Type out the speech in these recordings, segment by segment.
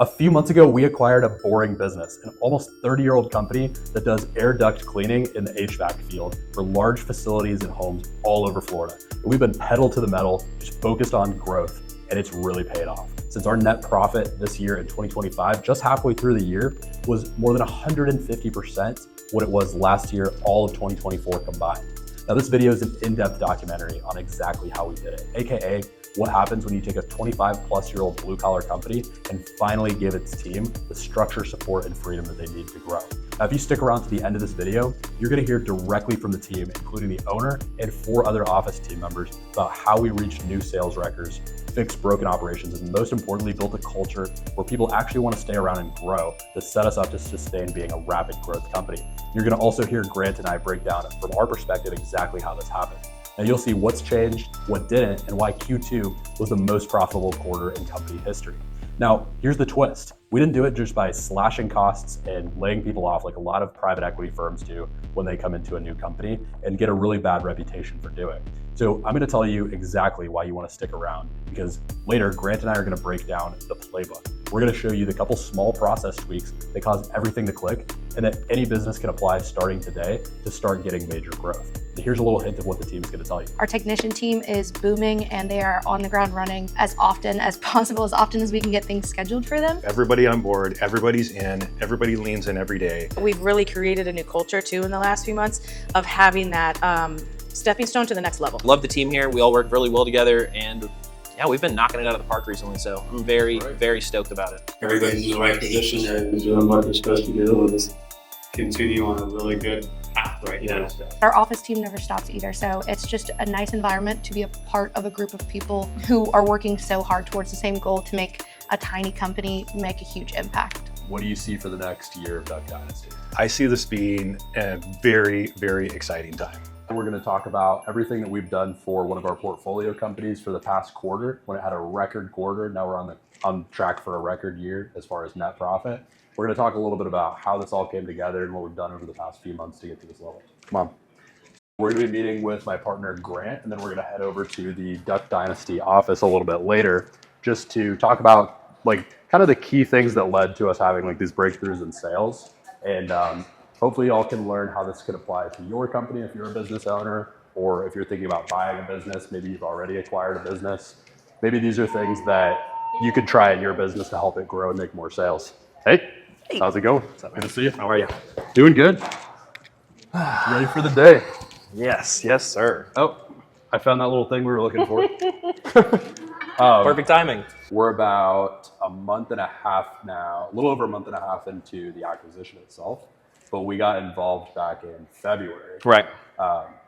A few months ago, we acquired a boring business, an almost 30-year-old company that does air duct cleaning in the HVAC field for large facilities and homes all over Florida. And we've been pedal to the metal, just focused on growth, and it's really paid off. Since our net profit this year in 2025, just halfway through the year, was more than 150% what it was last year, all of 2024 combined. Now, this video is an in-depth documentary on exactly how we did it, AKA what happens when you take a 25-plus-year-old blue-collar company and finally give its team the structure, support, and freedom that they need to grow. Now, if you stick around to the end of this video, you're gonna hear directly from the team, including the owner and 4 other office team members, about how we reached new sales records, fixed broken operations, and most importantly, built a culture where people actually want to stay around and grow to set us up to sustain being a rapid growth company. You're gonna also hear Grant and I break down from our perspective exactly how this happened. Now you'll see what's changed, what didn't, and why Q2 was the most profitable quarter in company history. Now, here's the twist. We didn't do it just by slashing costs and laying people off like a lot of private equity firms do when they come into a new company and get a really bad reputation for doing. So I'm gonna tell you exactly why you wanna stick around, because later, Grant and I are gonna break down the playbook. We're gonna show you the couple small process tweaks that cause everything to click and that any business can apply starting today to start getting major growth. And here's a little hint of what the team's gonna tell you. Our technician team is booming and they are on the ground running as often as possible, as often as we can get things scheduled for them. Everybody on board, everybody's in, everybody leans in every day. We've really created a new culture too in the last few months of having that stepping stone to the next level. Love the team here. We all work really well together, and yeah, we've been knocking it out of the park recently, so I'm very stoked about it. Everybody's in the right position, everybody's doing what they're supposed to do, and just continue on a really good path right now. Our office team never stops either, so it's just a nice environment to be a part of a group of people who are working so hard towards the same goal to make a tiny company make a huge impact. What do you see for the next year of Duck Dynasty? I see this being a very exciting time. We're going to talk about everything that we've done for one of our portfolio companies for the past quarter, when it had a record quarter. Now we're on track for a record year as far as net profit. We're going to talk a little bit about how this all came together and what we've done over the past few months to get to this level. Come on. We're going to be meeting with my partner Grant, and then we're going to head over to the Duck Dynasty office a little bit later, just to talk about like kind of the key things that led to us having like these breakthroughs in sales. And hopefully y'all can learn how this could apply to your company if you're a business owner, or if you're thinking about buying a business, maybe you've already acquired a business. Maybe these are things that you could try in your business to help it grow and make more sales. Hey, how's it going? Good to see you. How are you? Doing good. Ready for the day? Yes, sir. Oh, I found that little thing we were looking for. Perfect timing. We're about a month and a half now, a little over a month and a half into the acquisition itself, but we got involved back in February. Right.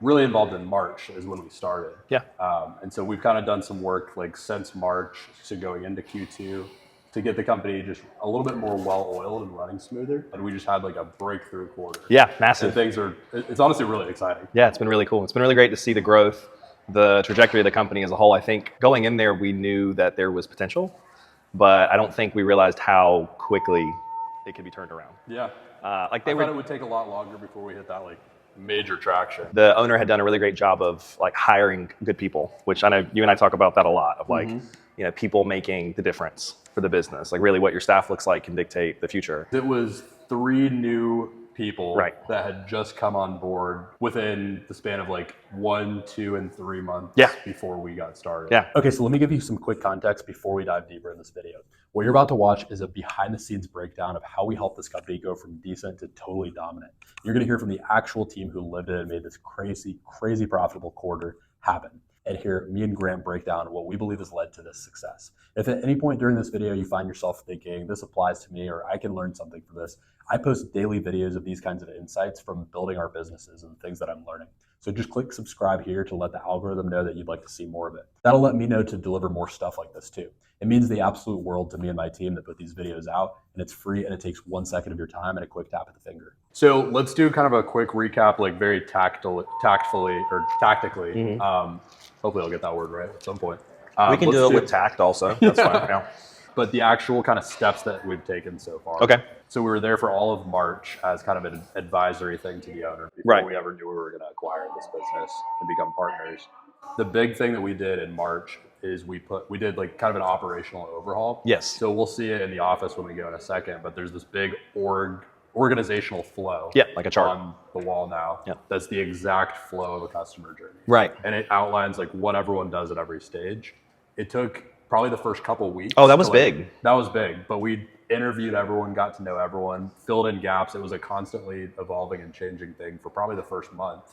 Really involved in March is when we started. Yeah. And so we've kind of done some work like since March to going into Q2 to get the company just a little bit more well-oiled and running smoother. And we just had like a breakthrough quarter. Yeah, massive. And it's honestly really exciting. Yeah, it's been really cool. It's been really great to see the growth, the trajectory of the company as a whole. I think going in there, we knew that there was potential, but I don't think we realized how quickly it could be turned around. Yeah. I thought it would take a lot longer before we hit that like major traction. The owner had done a really great job of like hiring good people, which I know you and I talk about that a lot, of like, you know, people making the difference for the business. Like really what your staff looks like can dictate the future. It was 3 new people Right. that had just come on board within the span of like 1, 2, and 3 months before we got started. Yeah. Okay, so let me give you some quick context before we dive deeper in this video. What you're about to watch is a behind the scenes breakdown of how we helped this company go from decent to totally dominant. You're gonna hear from the actual team who lived it and made this crazy profitable quarter happen. And hear me and Grant break down what we believe has led to this success. If at any point during this video you find yourself thinking, this applies to me or I can learn something from this, I post daily videos of these kinds of insights from building our businesses and things that I'm learning. So just click subscribe here to let the algorithm know that you'd like to see more of it. That'll let me know to deliver more stuff like this too. It means the absolute world to me and my team that put these videos out, and it's free and it takes 1 second of your time and a quick tap of the finger. So let's do kind of a quick recap, like very tactfully. Hopefully I'll get that word right at some point. We can do it with tact also. That's fine. Yeah. But the actual kind of steps that we've taken so far. Okay. So we were there for all of March as kind of an advisory thing to the owner before Right. we ever knew we were going to acquire this business and become partners. The big thing that we did in March is we did like kind of an operational overhaul. Yes. So we'll see it in the office when we go in a second, but there's this big organizational flow. Yeah, like a chart on the wall now. Yeah. That's the exact flow of a customer journey. Right. And it outlines like what everyone does at every stage. It took probably the first couple of weeks. Oh, that was big. That was big, but we interviewed everyone, got to know everyone, filled in gaps. It was a constantly evolving and changing thing for probably the first month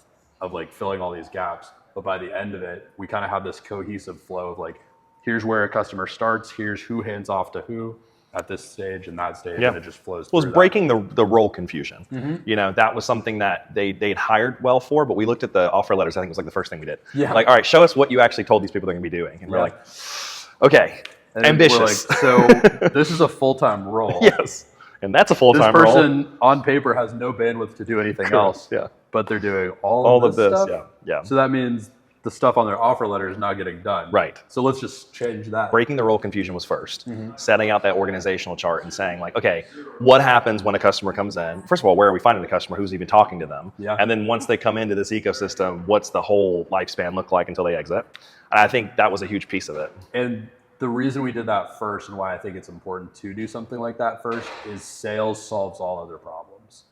of like filling all these gaps. But by the end of it, we kind of have this cohesive flow of like, here's where a customer starts, here's who hands off to who at this stage and that stage, and it just flows Well, through it was breaking the role confusion. Mm-hmm. You know, that was something that they'd hired well for, but we looked at the offer letters. I think it was like the first thing we did. Yeah. Like, all right, show us what you actually told these people they're going to be doing. And we're like, okay, And ambitious. we're like, so this is a full-time role. Yes. And that's a This full-time role. person on paper has no bandwidth to do anything else. Yeah. But they're doing all of this. stuff. Yeah. Yeah. So that means the stuff on their offer letter is not getting done. Right. So let's just change that. Breaking the role confusion was first. Mm-hmm. Setting out that organizational chart and saying like, okay, what happens when a customer comes in? First of all, where are we finding the customer? Who's even talking to them? Yeah. And then once they come into this ecosystem, what's the whole lifespan look like until they exit? And I think that was a huge piece of it. And the reason we did that first and why I think it's important to do something like that first is sales solves all other problems.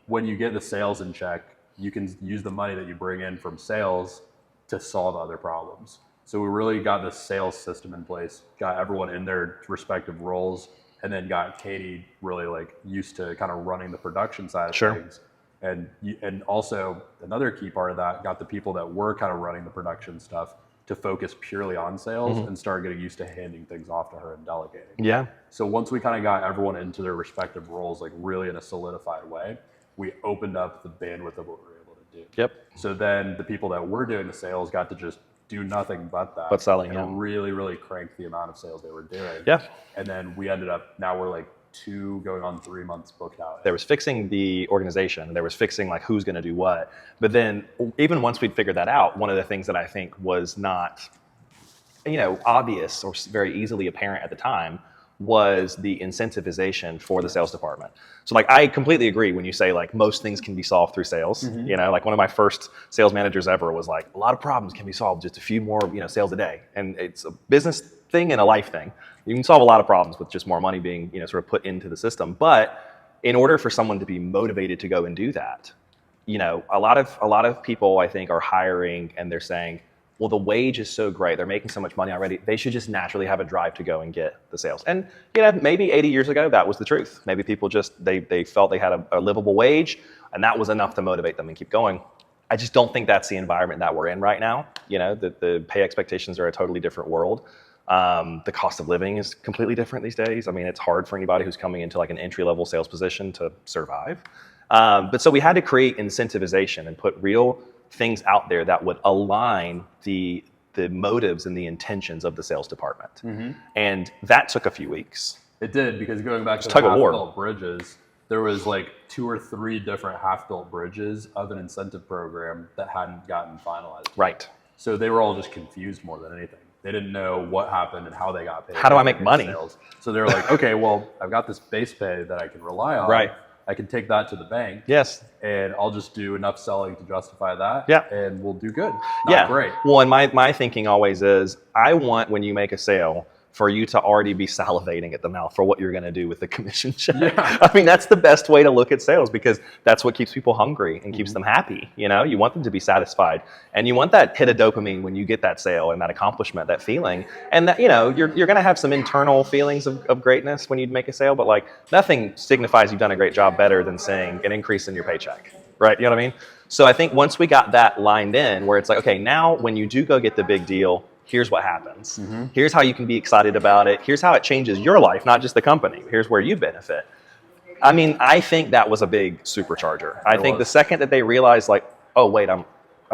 When you get the sales in check, you can use the money that you bring in from sales to solve other problems. So we really got the sales system in place, got everyone in their respective roles, and then got Katie really like used to kind of running the production side of things. And also another key part of that, got the people that were kind of running the production stuff to focus purely on sales and start getting used to handing things off to her and delegating. Yeah. So once we kind of got everyone into their respective roles, like really in a solidified way, we opened up the bandwidth of what we were able to do. Yep. So then the people that were doing the sales got to just do nothing but that. But selling, and really, really crank the amount of sales they were doing. Yeah. And then we ended up, now we're like 2 going on 3 months booked out. There was fixing the organization. There was fixing like who's going to do what. But then even once we'd figured that out, one of the things that I think was not, obvious or very easily apparent at the time was the incentivization for the sales department. So like, I completely agree when you say like most things can be solved through sales. Like one of my first sales managers ever was like, a lot of problems can be solved, just a few more, sales a day. And it's a business thing and a life thing. You can solve a lot of problems with just more money being, sort of put into the system. But in order for someone to be motivated to go and do that, a lot of people I think are hiring and they're saying, well, the wage is so great, they're making so much money already, they should just naturally have a drive to go and get the sales. And maybe 80 years ago, that was the truth. Maybe people just, they felt they had a livable wage and that was enough to motivate them and keep going. I just don't think that's the environment that we're in right now. The pay expectations are a totally different world. The cost of living is completely different these days. I mean, it's hard for anybody who's coming into like an entry-level sales position to survive. But so we had to create incentivization and put real things out there that would align the motives and the intentions of the sales department. And that took a few weeks. It did, because going back to the half-built bridges, there was like 2 or 3 different half-built bridges of an incentive program that hadn't gotten finalized. Right. So they were all just confused more than anything. They didn't know what happened and how they got paid. How do I make money? Sales. So they're like, okay, well, I've got this base pay that I can rely on. Right. I can take that to the bank. Yes. And I'll just do enough selling to justify that. Yeah. And we'll do good. Not great. Well, and my thinking always is, I want when you make a sale for you to already be salivating at the mouth for what you're going to do with the commission check. Yeah. I mean, that's the best way to look at sales, because that's what keeps people hungry and keeps them happy. You want them to be satisfied, and you want that hit of dopamine when you get that sale and that accomplishment, that feeling. And that, you're going to have some internal feelings of greatness when you make a sale, but like nothing signifies you've done a great job better than seeing an increase in your paycheck, right? You know what I mean? So I think once we got that lined in, where it's like, okay, now when you do go get the big deal, here's what happens. Here's how you can be excited about it. Here's how it changes your life, not just the company. Here's where you benefit. I mean, I think that was a big supercharger. I think the second that they realized like, oh, wait, I'm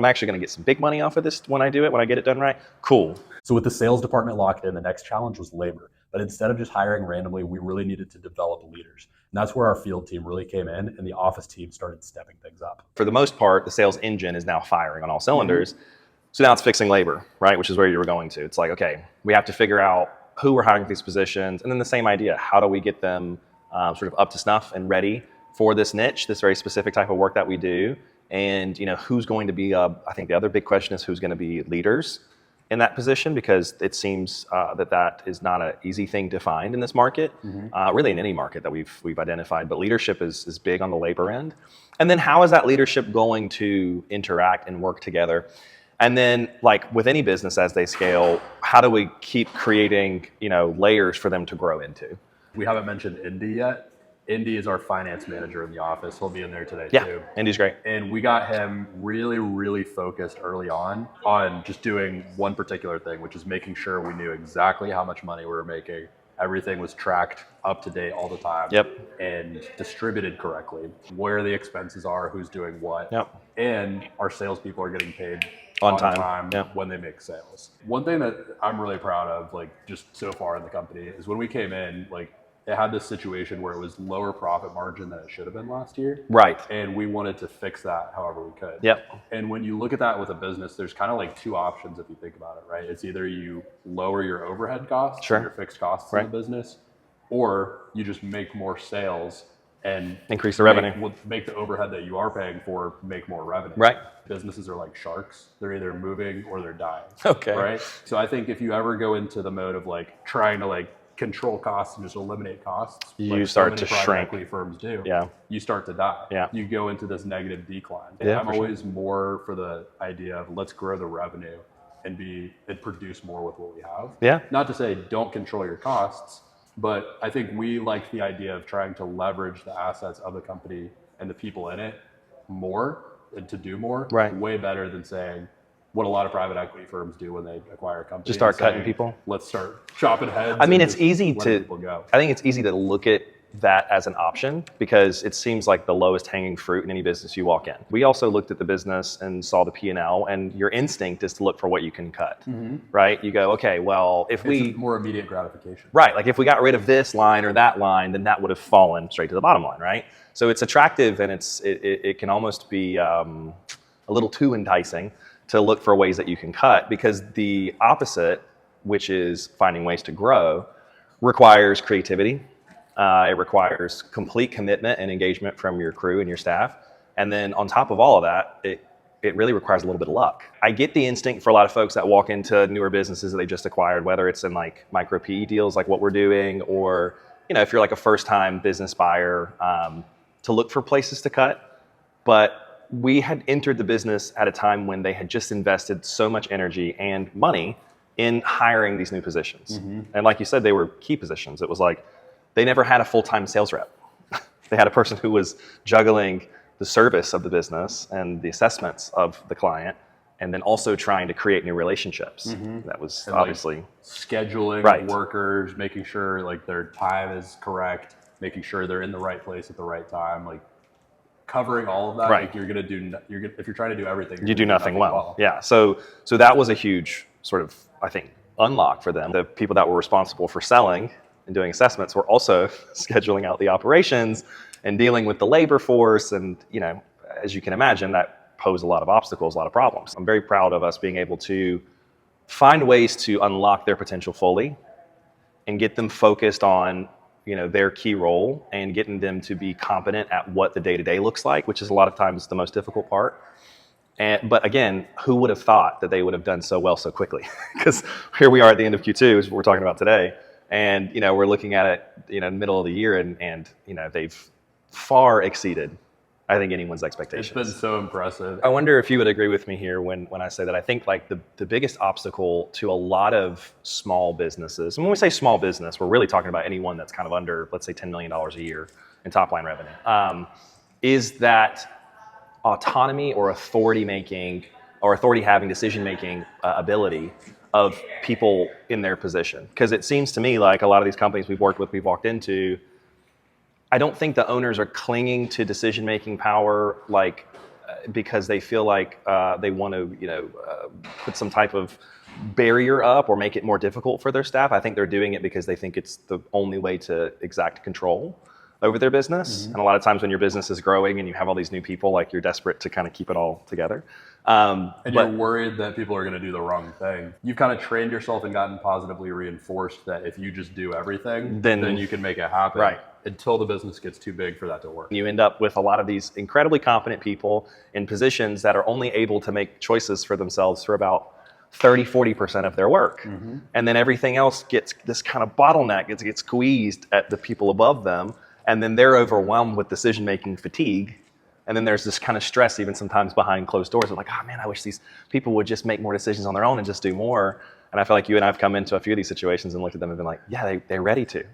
actually going to get some big money off of this when I do it, when I get it done right. Cool. So with the sales department locked in, the next challenge was labor. But instead of just hiring randomly, we really needed to develop leaders. And that's where our field team really came in, and the office team started stepping things up. For the most part, the sales engine is now firing on all cylinders. So now it's fixing labor, right? Which is where you were going to. It's like, okay, we have to figure out who we're hiring for these positions. And then the same idea, how do we get them sort of up to snuff and ready for this niche, this very specific type of work that we do? And who's going to be, I think the other big question is who's going to be leaders. in that position because it seems that is not an easy thing to find in this market, really in any market that we've identified. But leadership is big on the labor end. And then how is that leadership going to interact and work together? And then, like with any business as they scale, how do we keep creating, layers for them to grow into? We haven't mentioned Indy yet. Indy is our finance manager in the office. He'll be in there today Yeah, too. Indy's great. And we got him really, really focused early on just doing one particular thing, which is making sure we knew exactly how much money we were making. Everything was tracked up to date all the time. Yep. And distributed correctly. Where the expenses are, who's doing what. Yep. And our salespeople are getting paid on time yep. when they make sales. One thing that I'm really proud of, like just so far in the company, is when we came in, like it had this situation where it was lower profit margin than it should have been last year. Right. And we wanted to fix that however we could. Yep. And when you look at that with a business, there's kind of like two options if you think about it, right? It's either you lower your overhead costs, sure. your fixed costs right. in the business, or you just make more sales and increase the revenue. Make the overhead that you are paying for make more revenue. Right. Businesses are like sharks. They're either moving or they're dying. Okay. Right? So I think if you ever go into the mode of like trying to like control costs and just eliminate costs, you like start so to many private shrink. equity firms do. Yeah. You start to die. Yeah. You go into this negative decline. Yeah, I'm always more for the idea of let's grow the revenue and produce more with what we have. Yeah. Not to say don't control your costs, but I think we like the idea of trying to leverage the assets of the company and the people in it more and to do more. Right. Way better than saying what a lot of private equity firms do when they acquire a company. Just start cutting people. Let's start chopping heads. I mean, it's easy to. People go. I think it's easy to look at that as an option because it seems like the lowest hanging fruit in any business you walk in. We also looked at the business and saw the P&L, and your instinct is to look for what you can cut, right? You go, okay, well, if it's more immediate gratification. Right, like if we got rid of this line or that line, then that would have fallen straight to the bottom line, right? So it's attractive and it can almost be a little too enticing to look for ways that you can cut because the opposite, which is finding ways to grow, requires creativity. It requires complete commitment and engagement from your crew and your staff. And then on top of all of that, it really requires a little bit of luck. I get the instinct for a lot of folks that walk into newer businesses that they just acquired, whether it's in like micro PE deals like what we're doing, or if you're like a first-time business buyer, to look for places to cut. But we had entered the business at a time when they had just invested so much energy and money in hiring these new positions. And like you said, they were key positions. It was like they never had a full-time sales rep. They had a person who was juggling the service of the business and the assessments of the client, and then also trying to create new relationships. That was and obviously like scheduling right. workers, making sure like their time is correct, making sure they're in the right place at the right time, like covering all of that. Right. Like if you're trying to do everything, you do nothing well. Yeah. So that was a huge sort of, I think, unlock for them. The people that were responsible for selling and doing assessments were also scheduling out the operations and dealing with the labor force. And, as you can imagine, that posed a lot of obstacles, a lot of problems. I'm very proud of us being able to find ways to unlock their potential fully and get them focused on their key role and getting them to be competent at what the day-to-day looks like, which is a lot of times the most difficult part. But again, who would have thought that they would have done so well so quickly? Because here we are at the end of Q2 is what we're talking about today. And, we're looking at it, middle of the year and they've far exceeded, I think, anyone's expectations. It's been so impressive. I wonder if you would agree with me here when I say that I think like the biggest obstacle to a lot of small businesses, and when we say small business, we're really talking about anyone that's kind of under, let's say, $10 million a year in top line revenue, is that autonomy or authority having decision-making ability of people in their position. Because it seems to me like a lot of these companies we've walked into, I don't think the owners are clinging to decision-making power because they feel like they want to, put some type of barrier up or make it more difficult for their staff. I think they're doing it because they think it's the only way to exact control over their business. And a lot of times when your business is growing and you have all these new people, like you're desperate to kind of keep it all together. And you're worried that people are going to do the wrong thing. You've kind of trained yourself and gotten positively reinforced that if you just do everything, then you can make it happen. Right. Until the business gets too big for that to work. You end up with a lot of these incredibly competent people in positions that are only able to make choices for themselves for about 30-40% of their work. And then everything else gets this kind of bottleneck, gets squeezed at the people above them, and then they're overwhelmed with decision-making fatigue. And then there's this kind of stress even sometimes behind closed doors of like, oh man, I wish these people would just make more decisions on their own and just do more. And I feel like you and I have come into a few of these situations and looked at them and been like, yeah, they're ready to.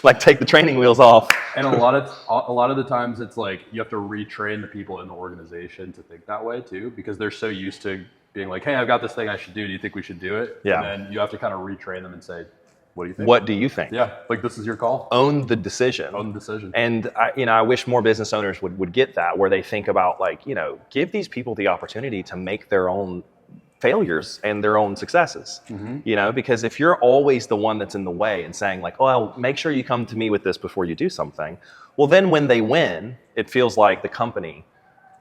Like take the training wheels off. And a lot of the times it's like you have to retrain the people in the organization to think that way too, because they're so used to being like, hey, I've got this thing I should do. Do you think we should do it? Yeah. And then you have to kind of retrain them and say, what do you think? What do you think? Yeah, like this is your call. Own the decision. Own the decision. And I wish more business owners would get that, where they think about like, give these people the opportunity to make their own failures and their own successes. Because if you're always the one that's in the way and saying like, oh, make sure you come to me with this before you do something. Well, then when they win, it feels like the company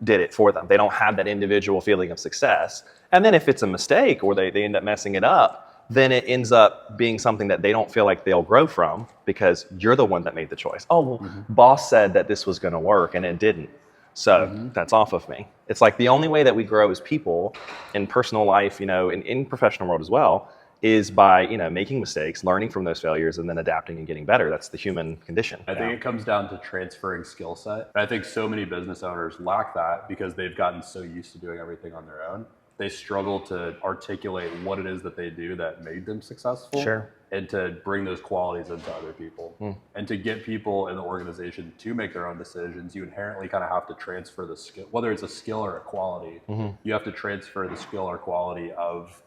did it for them. They don't have that individual feeling of success. And then if it's a mistake or they end up messing it up, then it ends up being something that they don't feel like they'll grow from because you're the one that made the choice. Oh, well, boss said that this was going to work and it didn't. So that's off of me. It's like the only way that we grow as people in personal life, in professional world as well, is by, making mistakes, learning from those failures, and then adapting and getting better. That's the human condition. I think it comes down to transferring skill set. And I think so many business owners lack that because they've gotten so used to doing everything on their own. They struggle to articulate what it is that they do that made them successful. Sure. And to bring those qualities into other people. And to get people in the organization to make their own decisions, you inherently kind of have to transfer the skill, whether it's a skill or a quality, you have to transfer the skill or quality of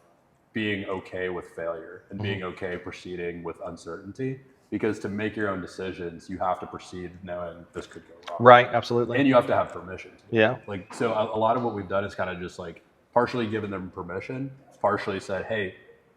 being okay with failure and being okay proceeding with uncertainty. Because to make your own decisions, you have to proceed knowing this could go wrong. Right, absolutely. And you have to have permission. Yeah. Like, so a lot of what we've done is kind of just like partially given them permission, partially said, hey,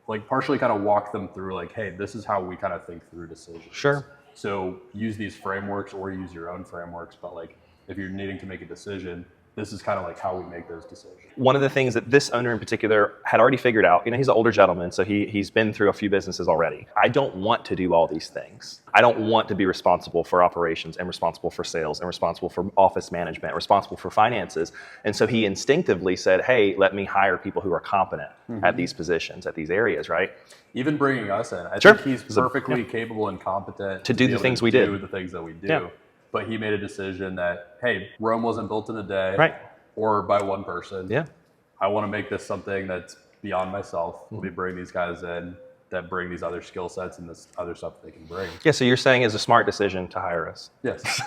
like partially kind of walk them through like, hey, this is how we kind of think through decisions. Sure. So use these frameworks or use your own frameworks. But like, if you're needing to make a decision, this is kind of like how we make those decisions. One of the things that this owner in particular had already figured out, he's an older gentleman, so he's been through a few businesses already. I don't want to do all these things. I don't want to be responsible for operations and responsible for sales and responsible for office management, responsible for finances. And so he instinctively said, hey, let me hire people who are competent at these positions, at these areas, right? Even bringing us in, I Sure. think he's perfectly capable and competent to do the things we do did. the things that we do. Yeah. But he made a decision that, hey, Rome wasn't built in a day, Right. or by one person. Yeah. I want to make this something that's beyond myself. Let me bring these guys in that bring these other skill sets and this other stuff they can bring. Yeah, so you're saying it's a smart decision to hire us. Yes.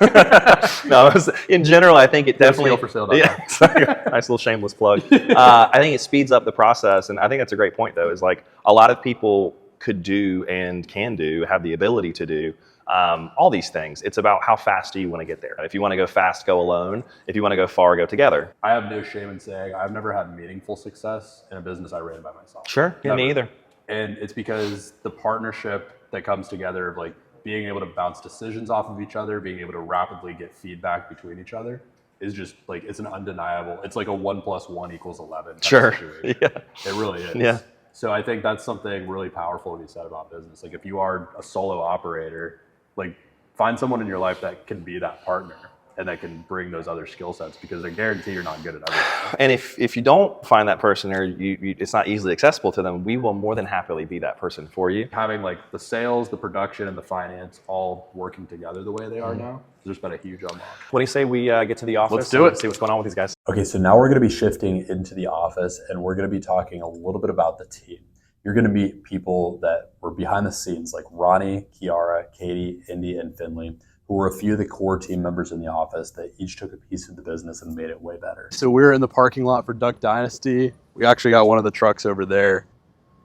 No, in general, I think it definitely. For sale.com. Yeah, exactly. Nice little shameless plug. I think it speeds up the process, and I think that's a great point, though. Is like a lot of people could do and can do, have the ability to do all these things. It's about how fast do you want to get there. If you want to go fast, go alone. If you want to go far, go together. I have no shame in saying I've never had meaningful success in a business I ran by myself. Sure, yeah, me either. And it's because the partnership that comes together of like being able to bounce decisions off of each other, being able to rapidly get feedback between each other is just like, it's an undeniable, it's like a 1 + 1 = 11. Sure, yeah. It really is. Yeah. So I think that's something really powerful to be said about business. Like if you are a solo operator, like find someone in your life that can be that partner and that can bring those other skill sets, because I guarantee you're not good at everything. And if you don't find that person, or it's not easily accessible to them, we will more than happily be that person for you. Having like the sales, the production, and the finance all working together the way they are now, there's been a huge unlock. What do you say we get to the office? Let's do it. And see what's going on with these guys. Okay, so now we're going to be shifting into the office and we're going to be talking a little bit about the team. You're going to meet people that were behind the scenes like Ronnie, Kiara, Katie, Indy, and Findlay, who were a few of the core team members in the office that each took a piece of the business and made it way better. So we're in the parking lot for Duck Dynasty. We actually got one of the trucks over there,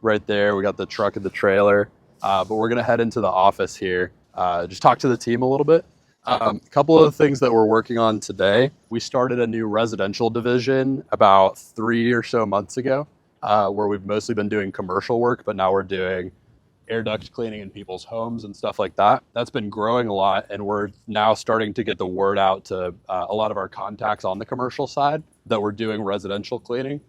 right there. We got the truck and the trailer, but we're going to head into the office here, just talk to the team a little bit. A couple of the things that we're working on today. We started a new residential division about 3 or so months ago, where we've mostly been doing commercial work, but now we're doing air duct cleaning in people's homes and stuff like that. That's been growing a lot, and we're now starting to get the word out to a lot of our contacts on the commercial side that we're doing residential cleaning.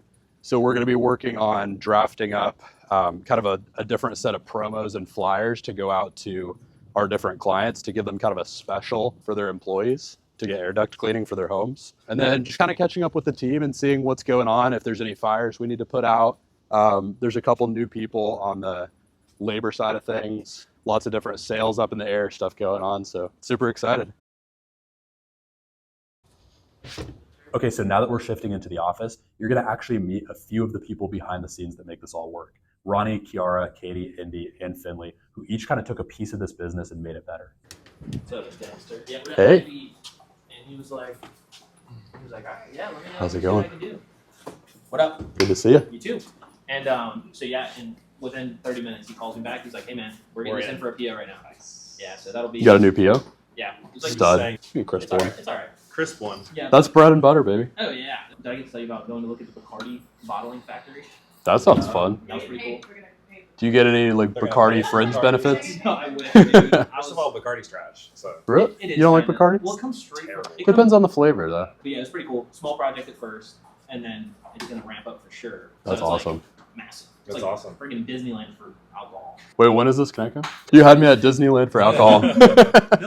So we're going to be working on drafting up kind of a different set of promos and flyers to go out to our different clients to give them kind of a special for their employees to get air duct cleaning for their homes. And then just kind of catching up with the team and seeing what's going on, if there's any fires we need to put out, There's a couple new people on the labor side of things, lots of different sales up in the air, stuff going on. So super excited. Okay, so now that we're shifting into the office, you're gonna actually meet a few of the people behind the scenes that make this all work. Ronnie, Kiara, Katie, Indy, and Findlay, who each kind of took a piece of this business and made it better. So this gangster. Yeah, Hey. And he was like, yeah, let me know. How's it see what going? I can do. What up? Good to see you. You too. And so yeah, and within 30 minutes he calls me back. He's like, hey man, we're getting this in for a PO right now. Nice. Yeah, so that'll be. You got a new PO? Yeah. It was like, Stud. Crisp it's all one. right. It's all right. Crisp one. Yeah. That's bread and butter, baby. Oh yeah. Did I get to tell you about going to look at the Bacardi bottling factory? That sounds fun. That was pretty cool. Do you get any like Bacardi fringe benefits? No, I wish. Dude. First of all, Bacardi's trash. So Really? It is You don't like kinda- Bacardi? Well, it comes straight from. It Depends comes, on the flavor, though. but yeah, it's pretty cool. Small project at first, and then it's gonna ramp up for sure. So That's it's awesome. Like massive. It's That's like awesome. Freaking Disneyland for alcohol. Wait, when is this? Can I come? You had me at Disneyland for alcohol.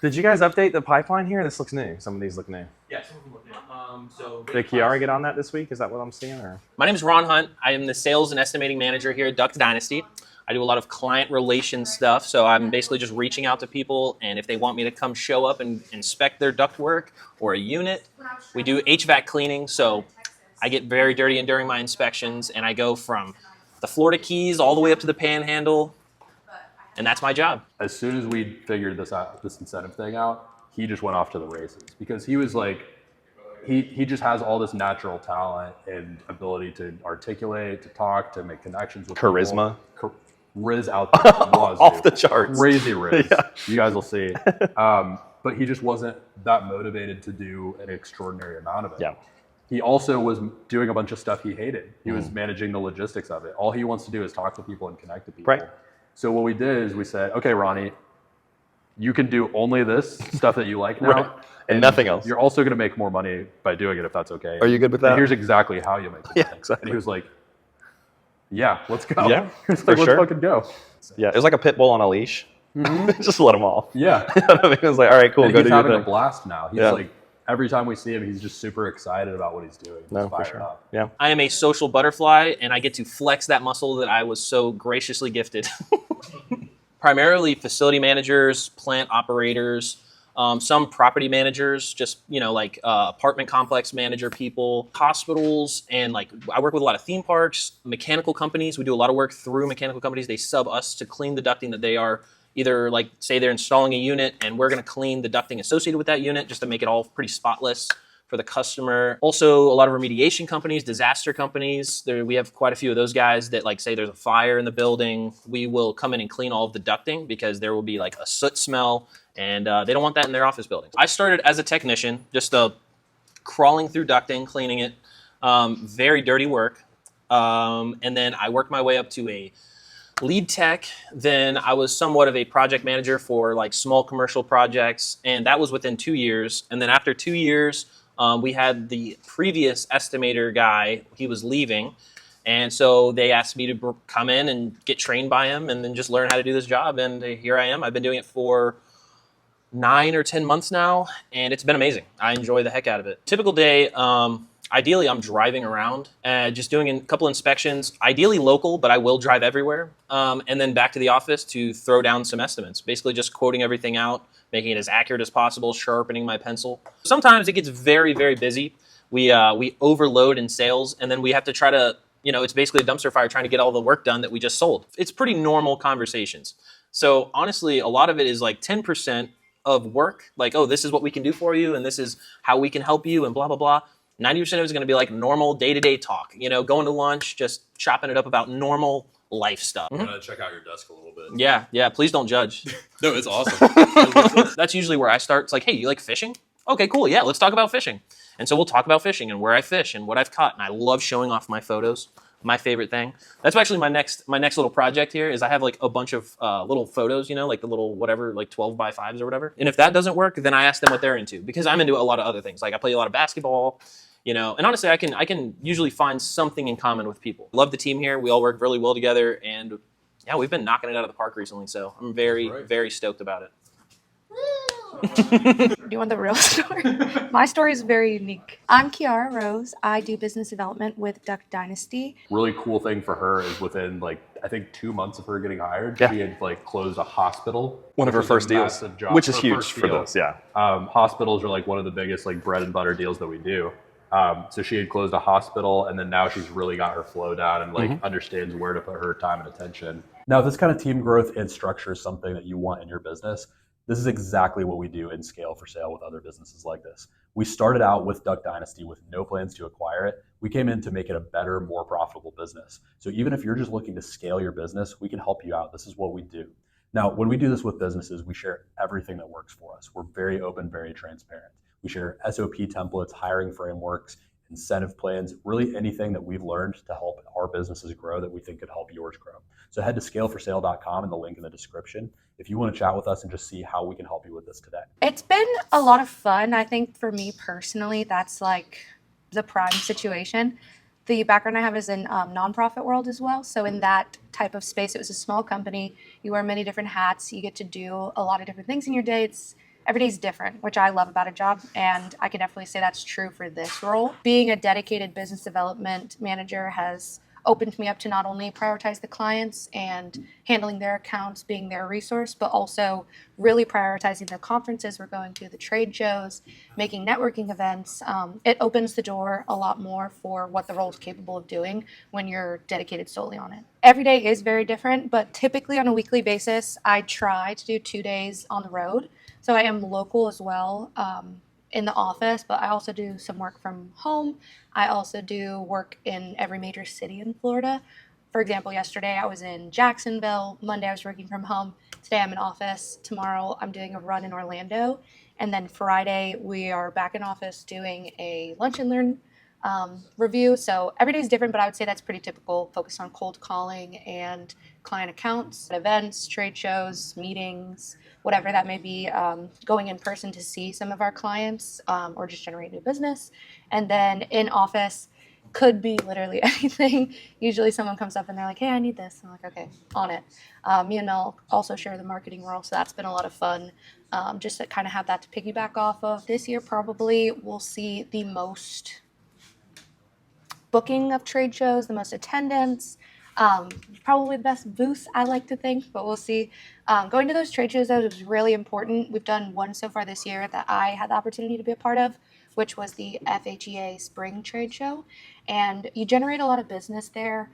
Did you guys update the pipeline here? This looks new. Some of these look new. Yeah, some of them look new. So Did Kiara get on that this week? Is that what I'm seeing? Or My name is Ron Hunt. I am the sales and estimating manager here at Duct Dynasty. I do a lot of client relations stuff, so I'm basically just reaching out to people, and if they want me to come show up and inspect their duct work or a unit, we do HVAC cleaning, so I get very dirty during my inspections, and I go from the Florida Keys all the way up to the Panhandle, and that's my job. As soon as we figured this out, this incentive thing out, he just went off to the races because he was like, he just has all this natural talent and ability to articulate, to talk, to make connections with charisma? people. Riz out there. Off the charts. Crazy Riz. Yeah. You guys will see. But he just wasn't that motivated to do an extraordinary amount of it. Yeah. He also was doing a bunch of stuff he hated. He was managing the logistics of it. All he wants to do is talk to people and connect to people. Right. So what we did is we said, okay, Ronnie, you can do only this stuff that you like now. Right. And nothing else. You're also going to make more money by doing it if that's okay. Are you good with that? And here's exactly how you make the Yeah, money. exactly. And he was like, yeah, let's go. Yeah, He was for like, let's sure. fucking go. Yeah, it was like a pit bull on a leash. Just let him off. Yeah. It was like, all right, cool, And go he's do your having a thing. blast now. He's Yeah. like, every time we see him, he's just super excited about what he's doing. He's No, for fired sure. up. Yeah. I am a social butterfly, and I get to flex that muscle that I was so graciously gifted. Primarily facility managers, plant operators, some property managers, just, like apartment complex manager people, hospitals, and like I work with a lot of theme parks, mechanical companies. We do a lot of work through mechanical companies. They sub us to clean the ducting that they are either, like, say they're installing a unit and we're going to clean the ducting associated with that unit just to make it all pretty spotless for the customer. Also, a lot of remediation companies, disaster companies. We have quite a few of those guys that, like, say there's a fire in the building. We will come in and clean all of the ducting because there will be like a soot smell, and they don't want that in their office buildings. I started as a technician, just crawling through ducting, cleaning it. Very dirty work. And then I worked my way up to a lead tech. Then I was somewhat of a project manager for like small commercial projects, and that was within 2 years. And then after 2 years, we had the previous estimator guy, he was leaving. And so they asked me to come in and get trained by him and then just learn how to do this job. And here I am. I've been doing it for 9 or 10 months now, and it's been amazing. I enjoy the heck out of it. Typical day, ideally I'm driving around, just doing a couple inspections, ideally local, but I will drive everywhere. And then back to the office to throw down some estimates, basically just quoting everything out, making it as accurate as possible, sharpening my pencil. Sometimes it gets very, very busy. We overload in sales, and then we have to try to, it's basically a dumpster fire trying to get all the work done that we just sold. It's pretty normal conversations. So honestly, a lot of it is like 10% of work, like, oh, this is what we can do for you, and this is how we can help you, and blah, blah, blah. 90% of it is going to be like normal day-to-day talk, going to lunch, just chopping it up about normal life stuff. I'm gonna check out your desk a little bit. Yeah, please don't judge. No, it's awesome. That's usually where I start. It's like, hey, you like fishing? Okay, cool, yeah, let's talk about fishing. And so we'll talk about fishing and where I fish and what I've caught, and I love showing off my photos. My favorite thing. That's actually my next little project here is I have like a bunch of little photos, like the little whatever, like 12 by 5s or whatever. And if that doesn't work, then I ask them what they're into because I'm into a lot of other things. Like I play a lot of basketball, and honestly, I can usually find something in common with people. Love the team here. We all work really well together, and yeah, we've been knocking it out of the park recently. So I'm very, very stoked about it. Do you want the real story? My story is very unique. I'm Kiara Rose. I do business development with Duct Dynasty. Really cool thing for her is within like, I think 2 months of her getting hired, Yeah. she had like closed a hospital. One of her which was a first deals, massive job. which is Her huge first for deal. this. Yeah. Hospitals are like one of the biggest like bread and butter deals that we do. So she had closed a hospital, and then now she's really got her flow down and like understands where to put her time and attention. Now, if this kind of team growth and structure is something that you want in your business, this is exactly what we do in Scale for Sale with other businesses like this. We started out with Duct Dynasty with no plans to acquire it. We came in to make it a better, more profitable business. So even if you're just looking to scale your business, we can help you out. This is what we do. Now, when we do this with businesses, we share everything that works for us. We're very open, very transparent. We share SOP templates, hiring frameworks, incentive plans, really anything that we've learned to help our businesses grow that we think could help yours grow. So head to scaleforsale.com and the link in the description if you want to chat with us and just see how we can help you with this today. It's been a lot of fun. I think for me personally, that's like the prime situation. The background I have is in nonprofit world as well. So in that type of space, it was a small company. You wear many different hats. You get to do a lot of different things in your day. Every day's different, which I love about a job, and I can definitely say that's true for this role. Being a dedicated business development manager has opened me up to not only prioritize the clients and handling their accounts, being their resource, but also really prioritizing the conferences we're going to, the trade shows, making networking events. It opens the door a lot more for what the role is capable of doing when you're dedicated solely on it. Every day is very different, but typically on a weekly basis, I try to do 2 days on the road. So I am local as well in the office, but I also do some work from home. I also do work in every major city in Florida. For example, yesterday I was in Jacksonville. Monday I was working from home. Today I'm in office. Tomorrow I'm doing a run in Orlando. And then Friday we are back in office doing a lunch and learn review. So every day is different, but I would say that's pretty typical, focused on cold calling and client accounts, events, trade shows, meetings, whatever that may be, going in person to see some of our clients or just generate new business. And then in office could be literally anything. Usually someone comes up and they're like, hey, I need this. I'm like, okay, on it. Me and Mel also share the marketing role, so that's been a lot of fun. Just to kind of have that to piggyback off of. This year probably we'll see the most booking of trade shows, the most attendance, probably the best booth, I like to think, but we'll see. Going to those trade shows, though, was really important. We've done one so far this year that I had the opportunity to be a part of, which was the FHEA Spring Trade Show. And you generate a lot of business there.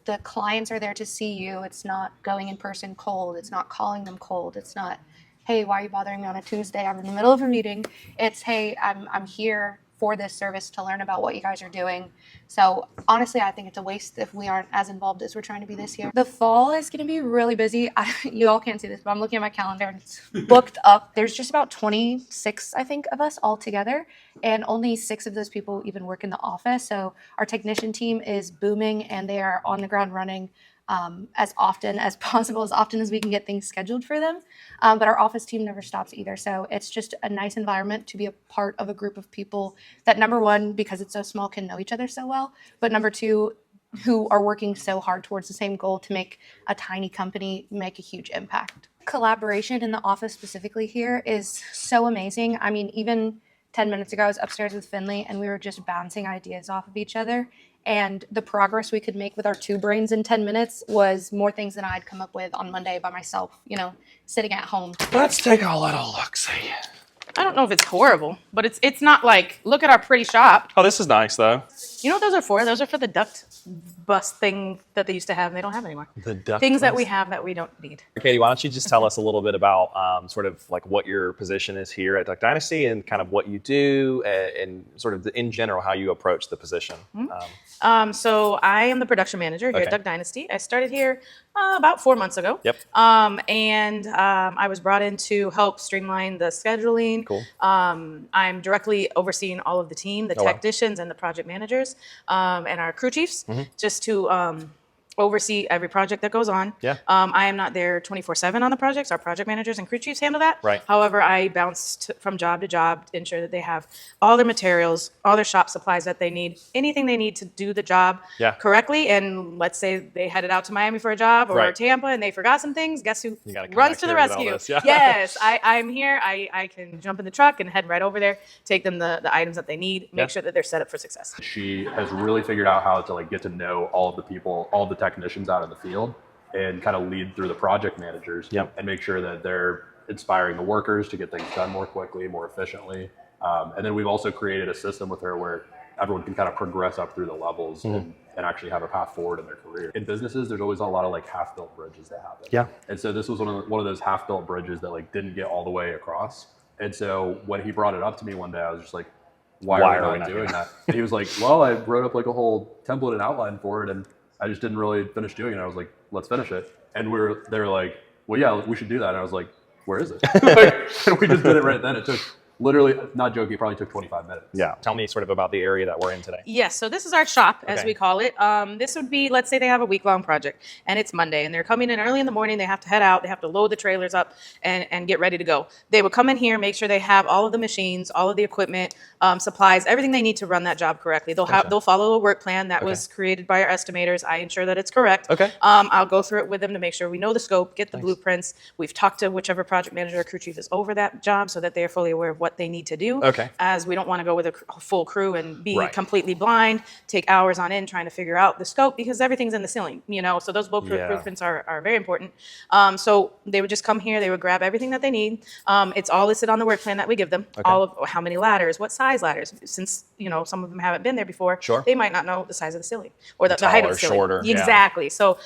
The clients are there to see you. It's not going in person cold. It's not calling them cold. It's not, hey, why are you bothering me on a Tuesday? I'm in the middle of a meeting. It's, hey, I'm here for this service to learn about what you guys are doing. So honestly, I think it's a waste if we aren't as involved as we're trying to be this year. The fall is going to be really busy. You all can't see this, but I'm looking at my calendar and it's booked up. There's just about 26, I think, of us all together, and only 6 of those people even work in the office. So our technician team is booming and they are on the ground running as often as possible, as often as we can get things scheduled for them. But our office team never stops either. So it's just a nice environment to be a part of a group of people that, number one, because it's so small, can know each other so well. But number two, who are working so hard towards the same goal to make a tiny company make a huge impact. Collaboration in the office specifically here is so amazing. I mean, even 10 minutes ago, I was upstairs with Findlay and we were just bouncing ideas off of each other. And the progress we could make with our 2 brains in 10 minutes was more things than I'd come up with on Monday by myself, sitting at home. Let's take a little look-see. I don't know if it's horrible, but it's not like, look at our pretty shop. Oh, this is nice, though. You know what those are for? Those are for the duct bus thing that they used to have and they don't have anymore. The duct Things that bus. we have that we don't need. Katie, why don't you just tell us a little bit about sort of like what your position is here at Duct Dynasty and kind of what you do and sort of in general how you approach the position. So I am the production manager here at Duct Dynasty. I started here about 4 months ago. Yep. I was brought in to help streamline the scheduling. Cool. I'm directly overseeing all of the team, the technicians and the project managers, and our crew chiefs, just to oversee every project that goes on. Yeah. I am not there 24/7 on the projects. Our project managers and crew chiefs handle that. Right. However, I bounce from job to job to ensure that they have all their materials, all their shop supplies that they need, anything they need to do the job Yeah. correctly. And let's say they headed out to Miami for a job or Right. Tampa and they forgot some things. Guess who You gotta come runs back to the here with all rescue? this, yeah. Yes, I'm here. I can jump in the truck and head right over there, take them the items that they need, make sure that they're set up for success. She has really figured out how to like get to know all of the people, all of the technicians out in the field, and kind of lead through the project managers. Yep. And make sure that they're inspiring the workers to get things done more quickly, more efficiently. And then we've also created a system with her where everyone can kind of progress up through the levels and actually have a path forward in their career. In businesses, there's always a lot of like half-built bridges that happen. Yeah. And so this was one of those half-built bridges that like didn't get all the way across. And so when he brought it up to me one day, I was just like, why are we not doing that? And he was like, well, I wrote up like a whole template and outline for it, and I just didn't really finish doing it. I was like, let's finish it. And they were like, well, yeah, we should do that. And I was like, where is it? And we just did it right then. It took literally, not joking, it probably took 25 minutes. Yeah. Tell me sort of about the area that we're in today. Yes, so this is our shop, as Okay. we call it. This would be, let's say they have a week-long project, and it's Monday, and they're coming in early in the morning. They have to head out. They have to load the trailers up and get ready to go. They would come in here, make sure they have all of the machines, all of the equipment, supplies, everything they need to run that job correctly. They'll follow a work plan that was created by our estimators. I ensure that it's correct. Okay. I'll go through it with them to make sure we know the scope, get the blueprints. We've talked to whichever project manager or crew chief is over that job so that they are fully aware of what they need to do. Okay. As we don't want to go with a full crew and be Right. completely blind, take hours on end trying to figure out the scope because everything's in the ceiling, so those blueprints are very important. So they would just come here, they would grab everything that they need. It's all listed on the work plan that we give them, all of how many ladders, what size ladders. Since, some of them haven't been there before, Sure. they might not know the size of the ceiling or the height of Taller, the ceiling. shorter, yeah. Exactly. So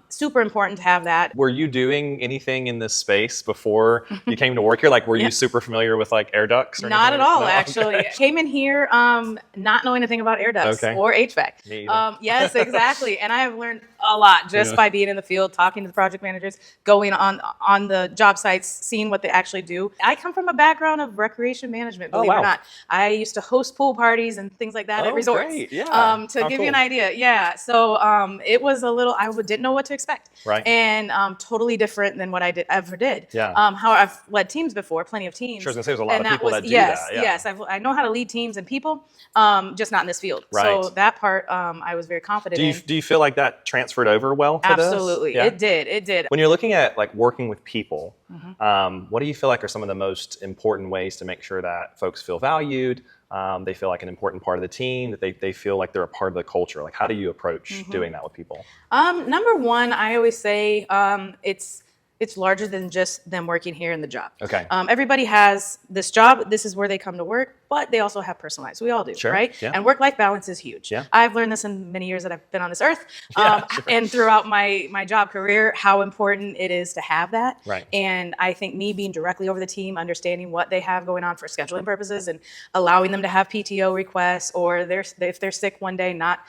super important to have that. Were you doing anything in this space before you came to work here? Like, were you super familiar with like air ducts? Or Not at anything? all, No? actually. Okay. Came in here not knowing anything about air ducts Okay. or HVAC. Me either. Yes, exactly. And I have learned a lot just by being in the field, talking to the project managers, going on the job sites, seeing what they actually do. I come from a background of recreation management, believe it or not. I used to host pool parties and things like that at resorts. Great. Yeah. To How give you an cool. idea. Yeah. So it was a little, didn't know what to expect. Right. And totally different than what I ever did. Yeah. How I've led teams before, plenty of teams. Sure, I was gonna say there's a lot And of people that do yes, that. Yeah. Yes, I know how to lead teams and people, just not in this field. Right. So that part I was very confident in. Do you feel like that transferred over well to this? Absolutely, Yeah. it did. When you're looking at like working with people, Mm-hmm. what do you feel like are some of the most important ways to make sure that folks feel valued, they feel like an important part of the team, that they feel like they're a part of the culture? Like, how do you approach Mm-hmm. doing that with people? Number one, I always say it's larger than just them working here in the job. Okay. Everybody has this job. This is where they come to work, but they also have personal lives. We all do, Sure, right? yeah. And work-life balance is huge. Yeah. I've learned this in many years that I've been on this earth, Yeah, sure. and throughout my job career, how important it is to have that. Right. And I think me being directly over the team, understanding what they have going on for scheduling purposes, and allowing them to have PTO requests, or if they're sick one day, not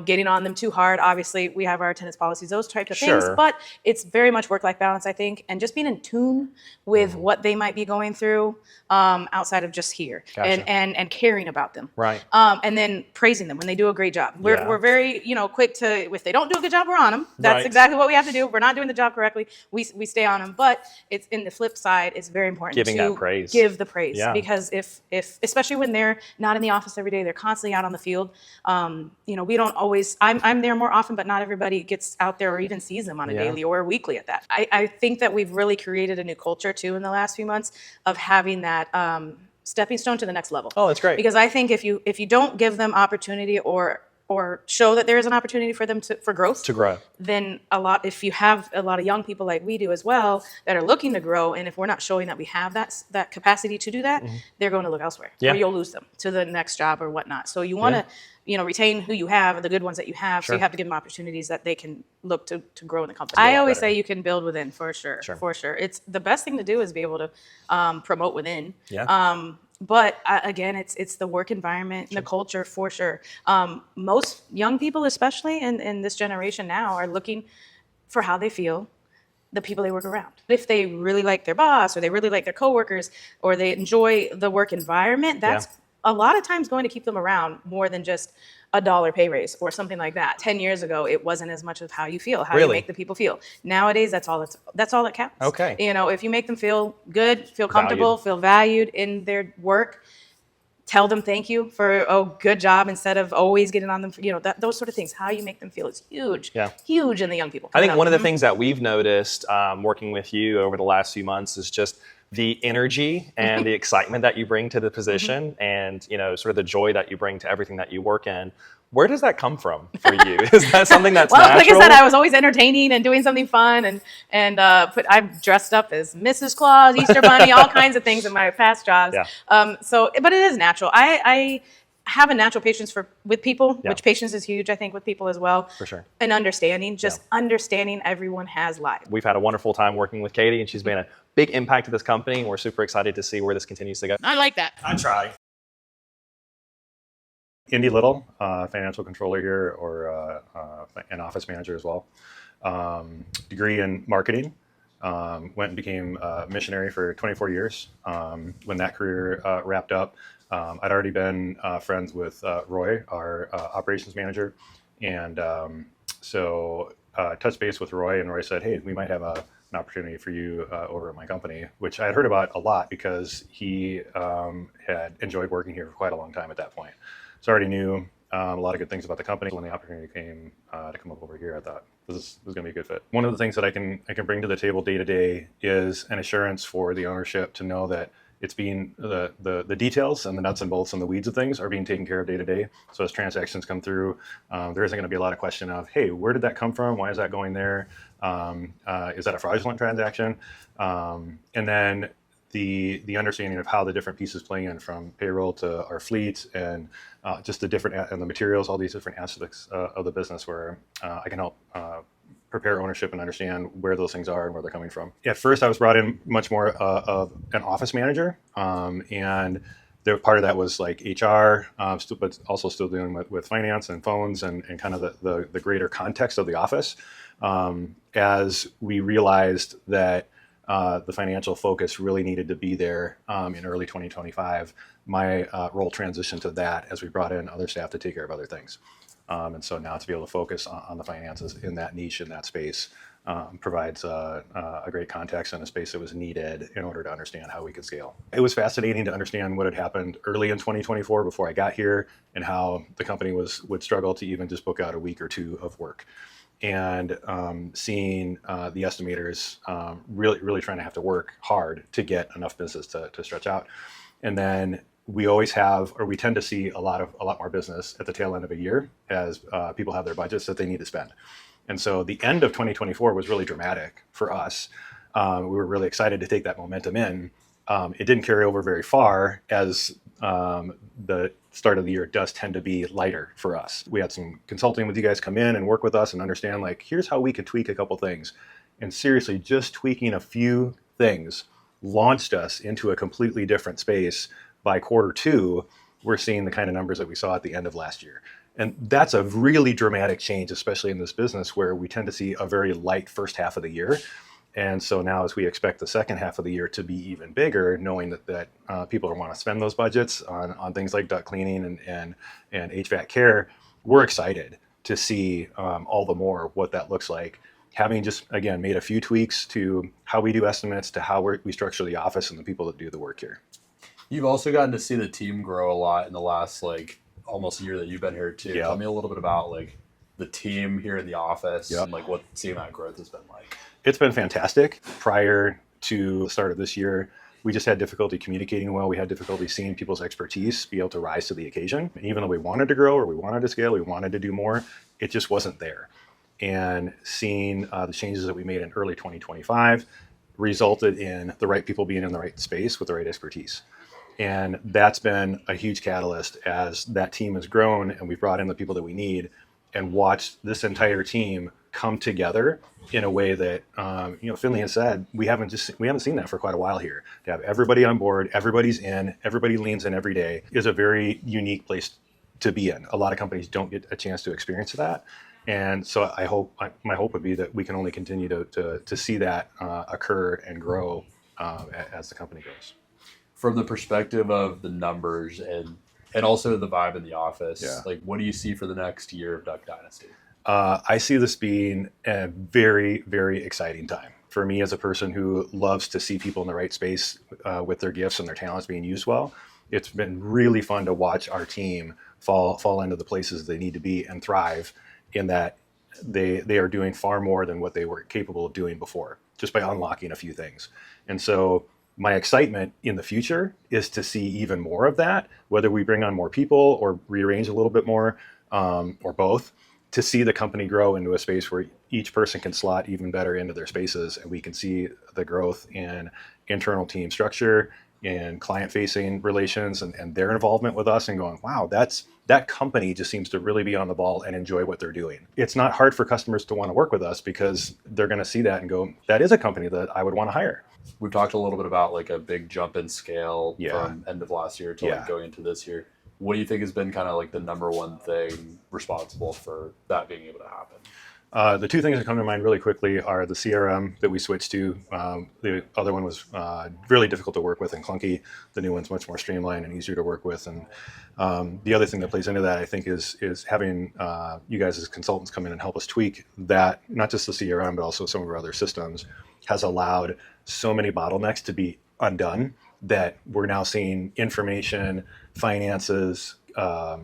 getting on them too hard. Obviously, we have our attendance policies, those types of things, Sure. but it's very much work-life balance, I think, and just being in tune with what they might be going through outside of just here, Gotcha. and caring about them. Right. And then praising them when they do a great job. We're very, quick to, if they don't do a good job, we're on them. That's Right. exactly what we have to do. If we're not doing the job correctly, we stay on them. But it's in the flip side, it's very important Giving to that praise. give the praise. Yeah. Because if especially when they're not in the office every day, they're constantly out on the field. We don't always, I'm there more often, but not everybody gets out there or even sees them on a Yeah. daily or weekly at that. I think that we've really created a new culture too in the last few months of having that stepping stone to the next level. Oh, that's great. Because I think if you don't give them opportunity or show that there is an opportunity for them for growth, To grow. then if you have a lot of young people like we do as well that are looking to grow, and if we're not showing that we have that capacity to do that, they're going to look elsewhere, Yeah. or you'll lose them to the next job or whatnot. So you want to retain who you have, the good ones that you have. So Sure. you have to give them opportunities that they can look to grow in the company. I always say you can build within, for sure. It's the best thing to do is be able to promote within. Yeah. But again, it's the work environment and the culture, for sure. Most young people, especially in this generation now, are looking for how they feel, the people they work around. If they really like their boss, or they really like their coworkers, or they enjoy the work environment, that's a lot of times going to keep them around more than just $1 pay raise or something like that. 10 years ago, it wasn't as much of how you feel, how you Really? make the people feel. Nowadays, that's all that counts. Okay. You know, if you make them feel good, feel comfortable, feel valued in their work, tell them thank you for, oh, good job, instead of always getting on them, you know, those sort of things. How you make them feel is huge, huge in the young people. I think one of the things that we've noticed working with you over the last few months is just the energy and the excitement that you bring to the position and, you know, sort of the joy that you bring to everything that you work in. Where does that come from for you? Is that something that's well, natural? like I said, I was always entertaining and doing something fun, and I've dressed up as Mrs. Claus, Easter Bunny, all kinds of things in my past jobs. Yeah. But it is natural. I have a natural patience with people, Yeah. which patience is huge, I think, with people as well. For sure. And understanding, understanding everyone has lives. We've had a wonderful time working with Katie, and she's made a big impact to this company, and we're super excited to see where this continues to go. I like that. I try. Indy Little, financial controller here, or an office manager as well. Degree in marketing. Went and became a missionary for 24 years. When that career wrapped up, I'd already been friends with Roy, our operations manager, and so touched base with Roy, and Roy said, hey, we might have an opportunity for you over at my company, which I had heard about a lot because he had enjoyed working here for quite a long time at that point. So I already knew a lot of good things about the company. When the opportunity came to come up over here, I thought this was going to be a good fit. One of the things that I can bring to the table day to day is an assurance for the ownership to know that it's being the details and the nuts and bolts and the weeds of things are being taken care of day to day. So as transactions come through, there isn't going to be a lot of question of, hey, where did that come from? Why is that going there? Is that a fraudulent transaction? And then the understanding of how the different pieces play in, from payroll to our fleet and just the different and the materials, all these different aspects of the business where I can help prepare ownership and understand where those things are and where they're coming from. At first, I was brought in much more of an office manager, and part of that was like HR, but also still dealing with finance and phones and kind of the greater context of the office. As we realized that the financial focus really needed to be there in early 2025, my role transitioned to that as we brought in other staff to take care of other things. And so now to be able to focus on the finances in that niche, in that space, provides a great context and a space that was needed in order to understand how we could scale. It was fascinating to understand what had happened early in 2024 before I got here, and how the company would struggle to even just book out a week or two of work. And seeing the estimators really trying to have to work hard to get enough business to stretch out. And then we always have, or we tend to see a lot more business at the tail end of a year as people have their budgets that they need to spend. And so the end of 2024 was really dramatic for us. We were really excited to take that momentum in. It didn't carry over very far, as the start of the year does tend to be lighter for us. We had some consulting with you guys come in and work with us and understand, like, here's how we could tweak a couple things. And seriously, just tweaking a few things launched us into a completely different space. By Q2, we're seeing the kind of numbers that we saw at the end of last year. And that's a really dramatic change, especially in this business where we tend to see a very light first half of the year. And so now, as we expect the second half of the year to be even bigger, knowing that people want to spend those budgets on things like duct cleaning and HVAC care, we're excited to see all the more what that looks like. Having just, again, made a few tweaks to how we do estimates, to how we structure the office and the people that do the work here. You've also gotten to see the team grow a lot in the last almost year that you've been here too. Yeah. Tell me a little bit about the team here in the office Yep. and what seeing that growth has been like. It's been fantastic. Prior to the start of this year, we just had difficulty communicating well. We had difficulty seeing people's expertise be able to rise to the occasion. And even though we wanted to grow, or we wanted to scale, we wanted to do more, it just wasn't there. And seeing the changes that we made in early 2025 resulted in the right people being in the right space with the right expertise. And that's been a huge catalyst as that team has grown, and we've brought in the people that we need and watched this entire team come together in a way that, Findlay has said, we haven't seen that for quite a while here. To have everybody on board, everybody's in, everybody leans in every day is a very unique place to be in. A lot of companies don't get a chance to experience that. And so my hope would be that we can only continue to see that occur and grow as the company grows. From the perspective of the numbers and And also the vibe in the office. Yeah. Like, what do you see for the next year of Duck Dynasty? I see this being a very, very exciting time for me as a person who loves to see people in the right space with their gifts and their talents being used well. It's been really fun to watch our team fall into the places they need to be and thrive in that they are doing far more than what they were capable of doing before, just by unlocking a few things. And so my excitement in the future is to see even more of that, whether we bring on more people or rearrange a little bit more, or both, to see the company grow into a space where each person can slot even better into their spaces, and we can see the growth in internal team structure and client-facing relations and their involvement with us, and going, wow, that company just seems to really be on the ball and enjoy what they're doing. It's not hard for customers to want to work with us because they're going to see that and go, that is a company that I would want to hire. We've talked a little bit about like a big jump in scale Yeah. from end of last year to Yeah. like going into this year. What do you think has been kind of like the number one thing responsible for that being able to happen? The two things that come to mind really quickly are the CRM that we switched to. The other one was really difficult to work with and clunky. The new one's much more streamlined and easier to work with. And the other thing that plays into that, I think, is having you guys as consultants come in and help us tweak that, not just the CRM, but also some of our other systems, has allowed so many bottlenecks to be undone that we're now seeing information, finances,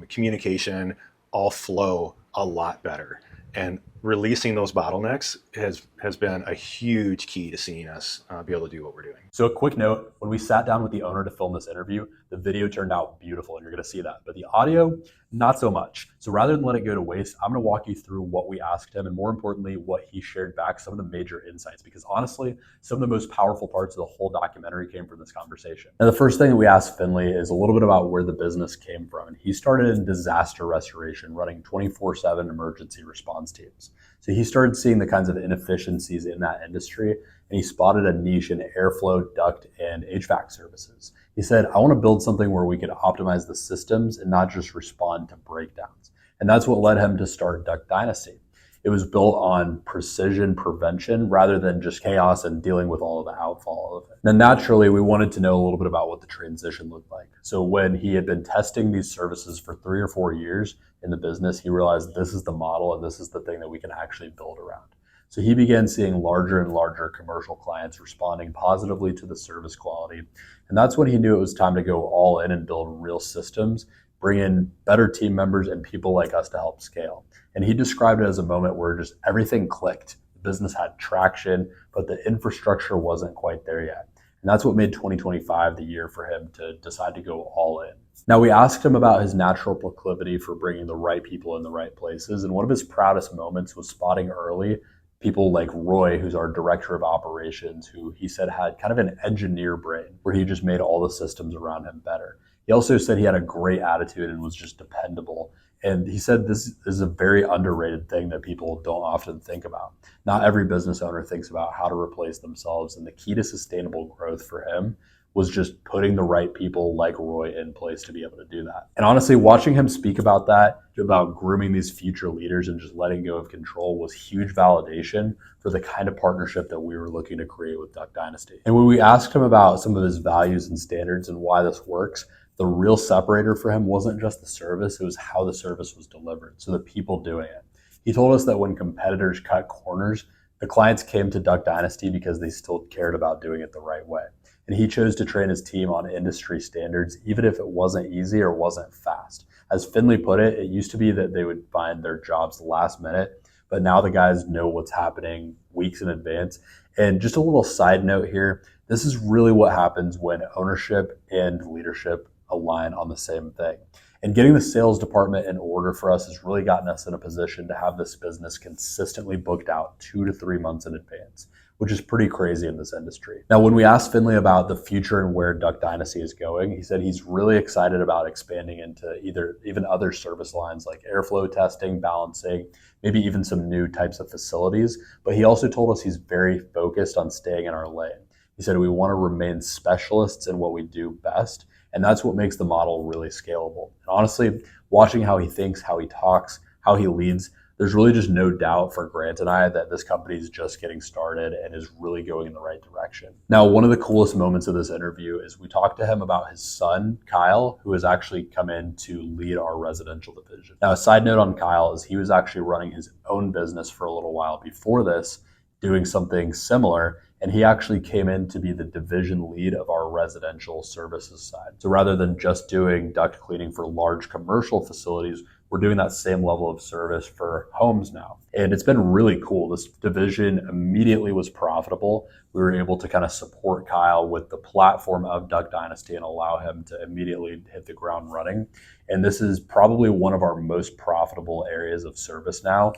communication all flow a lot better. And releasing those bottlenecks has been a huge key to seeing us be able to do what we're doing. So a quick note, when we sat down with the owner to film this interview, the video turned out beautiful and you're going to see that. But the audio, not so much. So rather than let it go to waste, I'm going to walk you through what we asked him and more importantly, what he shared back, some of the major insights. Because honestly, some of the most powerful parts of the whole documentary came from this conversation. Now, the first thing that we asked Findlay is a little bit about where the business came from. And he started in disaster restoration, running 24/7 emergency response teams. So he started seeing the kinds of inefficiencies in that industry, and he spotted a niche in airflow, duct, and HVAC services. He said, I want to build something where we could optimize the systems and not just respond to breakdowns. And that's what led him to start Duck Dynasty. It was built on precision prevention rather than just chaos and dealing with all of the outfall of it. Now, naturally, we wanted to know a little bit about what the transition looked like. So when he had been testing these services for 3 or 4 years in the business, he realized this is the model and this is the thing that we can actually build around. So he began seeing larger and larger commercial clients responding positively to the service quality. And that's when he knew it was time to go all in and build real systems, bring in better team members and people like us to help scale. And he described it as a moment where just everything clicked. The business had traction, but the infrastructure wasn't quite there yet. And that's what made 2025 the year for him to decide to go all in. Now, we asked him about his natural proclivity for bringing the right people in the right places. And one of his proudest moments was spotting early people like Roy, who's our director of operations, who he said had kind of an engineer brain where he just made all the systems around him better. He also said he had a great attitude and was just dependable. And he said this is a very underrated thing that people don't often think about. Not every business owner thinks about how to replace themselves. And the key to sustainable growth for him was just putting the right people like Roy in place to be able to do that. And honestly, watching him speak about that, about grooming these future leaders and just letting go of control was huge validation for the kind of partnership that we were looking to create with Duck Dynasty. And when we asked him about some of his values and standards and why this works, the real separator for him wasn't just the service, it was how the service was delivered. So the people doing it. He told us that when competitors cut corners, the clients came to Duck Dynasty because they still cared about doing it the right way. And he chose to train his team on industry standards, even if it wasn't easy or wasn't fast. As Findlay put it, it used to be that they would find their jobs last minute, but now the guys know what's happening weeks in advance. And just a little side note here, this is really what happens when ownership and leadership align on the same thing. And getting the sales department in order for us has really gotten us in a position to have this business consistently booked out 2 to 3 months in advance, which is pretty crazy in this industry. Now, when we asked Findlay about the future and where Duck Dynasty is going, he said he's really excited about expanding into even other service lines like airflow testing, balancing, maybe even some new types of facilities. But he also told us he's very focused on staying in our lane. He said we want to remain specialists in what we do best. And that's what makes the model really scalable. And honestly, watching how he thinks, how he talks, how he leads, there's really just no doubt for Grant and I that this company is just getting started and is really going in the right direction. Now, one of the coolest moments of this interview is we talked to him about his son, Kyle, who has actually come in to lead our residential division. Now, a side note on Kyle is he was actually running his own business for a little while before this, doing something similar, and he actually came in to be the division lead of our residential services side. So rather than just doing duct cleaning for large commercial facilities, we're doing that same level of service for homes now. And it's been really cool. This division immediately was profitable. We were able to kind of support Kyle with the platform of Duct Dynasty and allow him to immediately hit the ground running. And this is probably one of our most profitable areas of service now,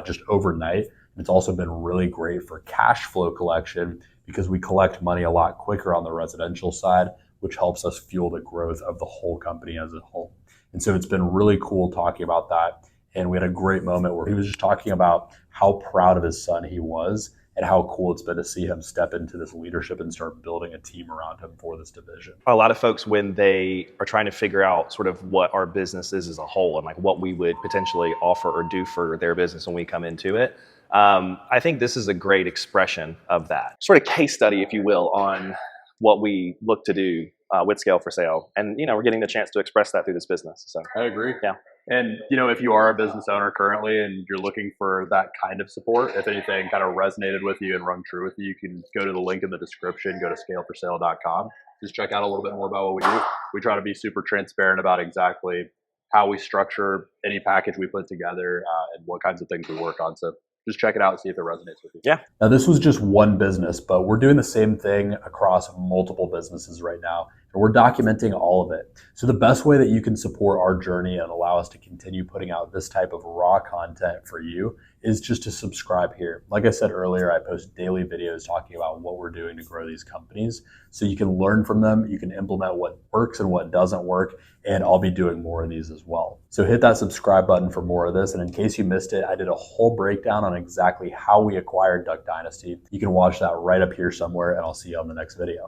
just overnight. It's also been really great for cash flow collection because we collect money a lot quicker on the residential side, which helps us fuel the growth of the whole company as a whole. And so it's been really cool talking about that. And we had a great moment where he was just talking about how proud of his son he was and how cool it's been to see him step into this leadership and start building a team around him for this division. A lot of folks, when they are trying to figure out sort of what our business is as a whole and like what we would potentially offer or do for their business when we come into it, I think this is a great expression of that. Sort of case study, if you will, on what we look to do with Scale for Sale. And, we're getting the chance to express that through this business. So I agree. Yeah. And, if you are a business owner currently and you're looking for that kind of support, if anything kind of resonated with you and rung true with you, you can go to the link in the description, go to scaleforsale.com. Just check out a little bit more about what we do. We try to be super transparent about exactly how we structure any package we put together and what kinds of things we work on. So just check it out and see if it resonates with you. Yeah. Now, this was just one business, but we're doing the same thing across multiple businesses right now, and we're documenting all of it. So the best way that you can support our journey and allow us to continue putting out this type of raw content for you is just to subscribe here. Like I said earlier, I post daily videos talking about what we're doing to grow these companies. So you can learn from them, you can implement what works and what doesn't work, and I'll be doing more of these as well. So hit that subscribe button for more of this. And in case you missed it, I did a whole breakdown on exactly how we acquired Duct Dynasty. You can watch that right up here somewhere, and I'll see you on the next video.